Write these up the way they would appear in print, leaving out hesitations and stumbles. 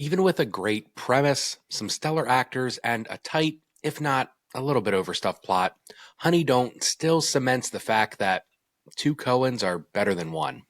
Even with a great premise, some stellar actors, and a tight, if not a little bit overstuffed plot, Honey Don't still cements the fact that two Coens are better than one.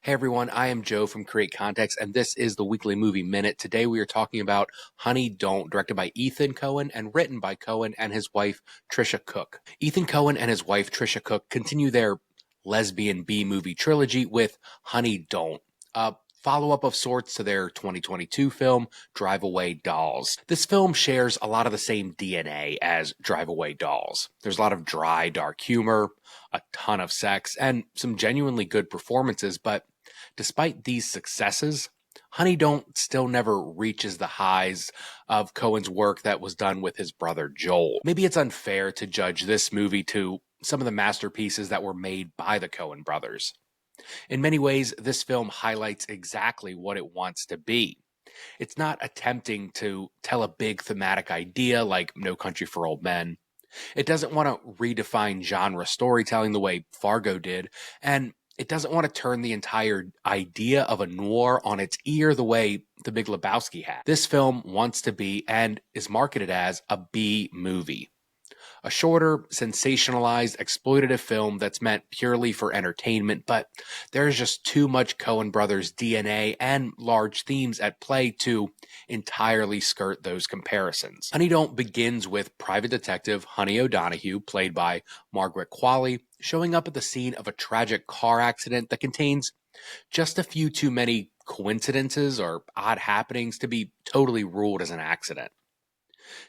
Hey everyone, I am Joe from Create Context, and this is the Weekly Movie Minute. Today we are talking about Honey Don't, directed by Ethan Coen and written by Coen and his wife Trisha Cook. Ethan Coen and his wife Trisha Cook continue their Lesbian B-Movie trilogy with Honey Don't, a follow-up of sorts to their 2022 film Drive Away Dolls. This film shares a lot of the same DNA as Drive Away Dolls. There's a lot of dry, dark humor, a ton of sex, and some genuinely good performances, but despite these successes, Honey Don't still never reaches the highs of Coen's work that was done with his brother Joel. Maybe it's unfair to judge this movie to some of the masterpieces that were made by the Coen brothers. In many ways, this film highlights exactly what it wants to be. It's not attempting to tell a big thematic idea like No Country for Old Men. It doesn't want to redefine genre storytelling the way Fargo did, and it doesn't want to turn the entire idea of a noir on its ear the way The Big Lebowski had. This film wants to be, and is marketed as, a B movie. A shorter, sensationalized, exploitative film that's meant purely for entertainment, but there's just too much Coen Brothers DNA and large themes at play to entirely skirt those comparisons. Honey Don't begins with private detective Honey O'Donoghue, played by Margaret Qualley, showing up at the scene of a tragic car accident that contains just a few too many coincidences or odd happenings to be totally ruled as an accident.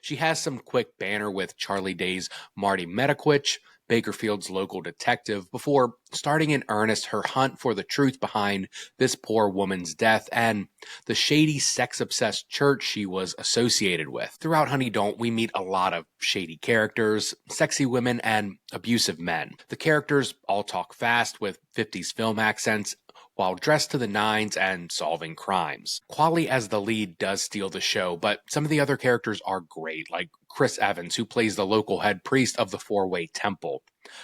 She has some quick banter with Charlie Day's Marty Medequich, Bakerfield's local detective, before starting in earnest her hunt for the truth behind this poor woman's death and the shady, sex-obsessed church she was associated with. Throughout Honey Don't, we meet a lot of shady characters, sexy women, and abusive men. The characters all talk fast with 50s film accents, while dressed to the nines and solving crimes. Qualley as the lead does steal the show, but some of the other characters are great, like Chris Evans, who plays the local head priest of the Four-Way Temple,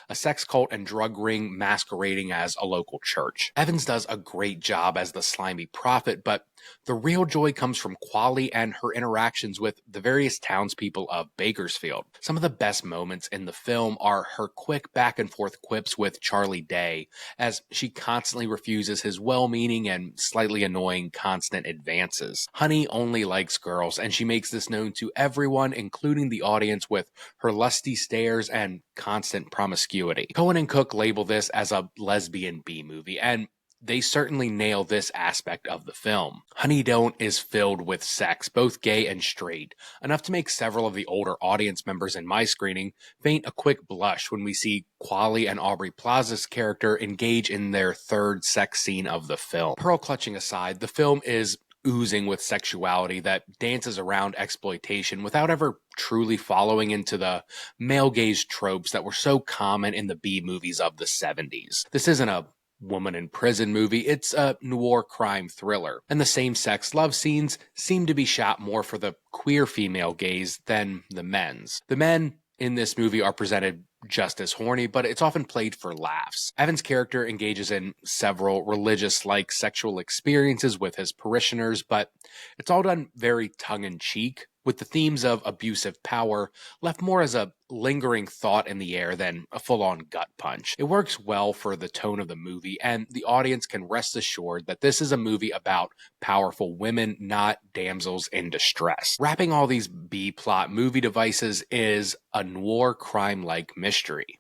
a sex cult and drug ring masquerading as a local church. Evans does a great job as the slimy prophet, but the real joy comes from Qualley and her interactions with the various townspeople of Bakersfield. Some of the best moments in the film are her quick back-and-forth quips with Charlie Day, as she constantly refuses his well-meaning and slightly annoying constant advances. Honey only likes girls, and she makes this known to everyone, including the audience, with her lusty stares and constant promiscuity. Coen and Cook label this as a lesbian B-movie, and they certainly nail this aspect of the film. Honey Don't is filled with sex, both gay and straight, enough to make several of the older audience members in my screening faint a quick blush when we see Qualley and Aubrey Plaza's character engage in their third sex scene of the film. Pearl clutching aside, the film is oozing with sexuality that dances around exploitation without ever truly following into the male gaze tropes that were so common in the B movies of the 70s. This isn't a woman in prison movie, it's a noir crime thriller, and the same-sex love scenes seem to be shot more for the queer female gaze than the men's. The men in this movie are presented just as horny, but it's often played for laughs. Evan's character engages in several religious-like sexual experiences with his parishioners, but it's all done very tongue-in-cheek, with the themes of abusive power left more as a lingering thought in the air than a full-on gut punch. It works well for the tone of the movie, and the audience can rest assured that this is a movie about powerful women, not damsels in distress. Wrapping all these B-plot movie devices is a noir crime-like mystery,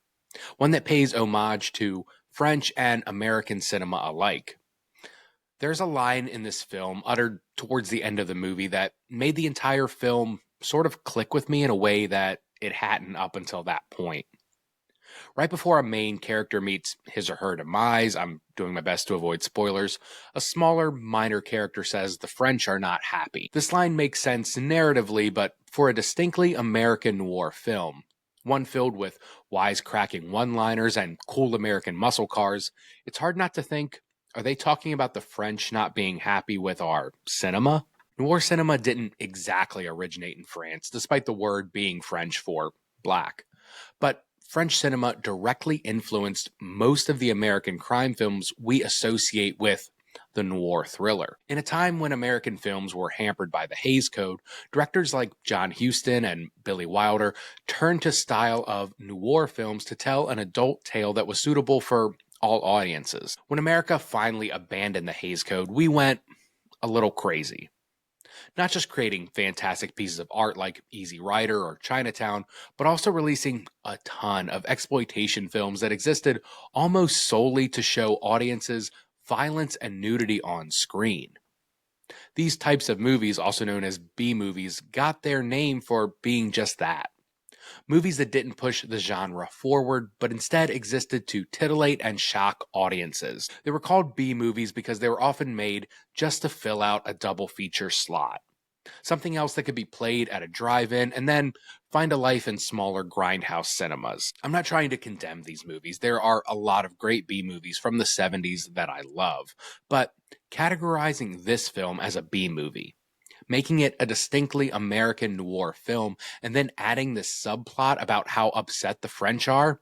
one that pays homage to French and American cinema alike. There's a line in this film uttered towards the end of the movie that made the entire film sort of click with me in a way that it hadn't up until that point. Right before a main character meets his or her demise, I'm doing my best to avoid spoilers, a smaller, minor character says the French are not happy. This line makes sense narratively, but for a distinctly American noir film, one filled with wisecracking one-liners and cool American muscle cars, it's hard not to think, are they talking about the French not being happy with our cinema? Noir cinema didn't exactly originate in France, despite the word being French for black. But French cinema directly influenced most of the American crime films we associate with the noir thriller. In a time when American films were hampered by the Hays Code, directors like John Huston and Billy Wilder turned to style of noir films to tell an adult tale that was suitable for all audiences. When America finally abandoned the Hays Code, we went a little crazy. Not just creating fantastic pieces of art like Easy Rider or Chinatown, but also releasing a ton of exploitation films that existed almost solely to show audiences violence and nudity on screen. These types of movies, also known as B-movies, got their name for being just that. Movies that didn't push the genre forward, but instead existed to titillate and shock audiences. They were called B-movies because they were often made just to fill out a double feature slot. Something else that could be played at a drive-in and then find a life in smaller grindhouse cinemas. I'm not trying to condemn these movies. There are a lot of great B-movies from the 70s that I love, but categorizing this film as a B-movie, making it a distinctly American noir film, and then adding this subplot about how upset the French are,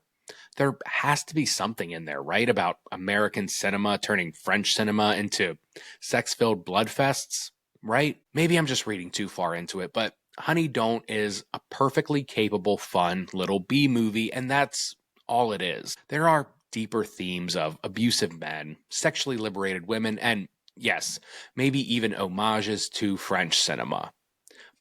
there has to be something in there, right? About American cinema turning French cinema into sex-filled bloodfests, right? Maybe I'm just reading too far into it, but Honey Don't is a perfectly capable, fun little B movie, and that's all it is. There are deeper themes of abusive men, sexually liberated women, and yes, maybe even homages to French cinema.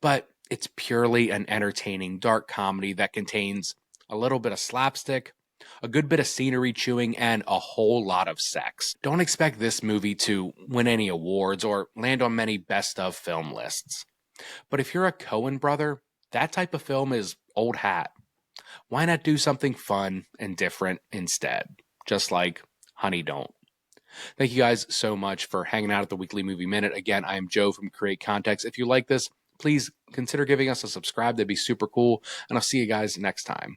But it's purely an entertaining dark comedy that contains a little bit of slapstick, a good bit of scenery chewing, and a whole lot of sex. Don't expect this movie to win any awards or land on many best of film lists. But if you're a Coen brother, that type of film is old hat. Why not do something fun and different instead? Just like Honey Don't. Thank you guys so much for hanging out at the Weekly Movie Minute. Again, I am Joe from Create Context. If you like this, please consider giving us a subscribe. That'd be super cool. And I'll see you guys next time.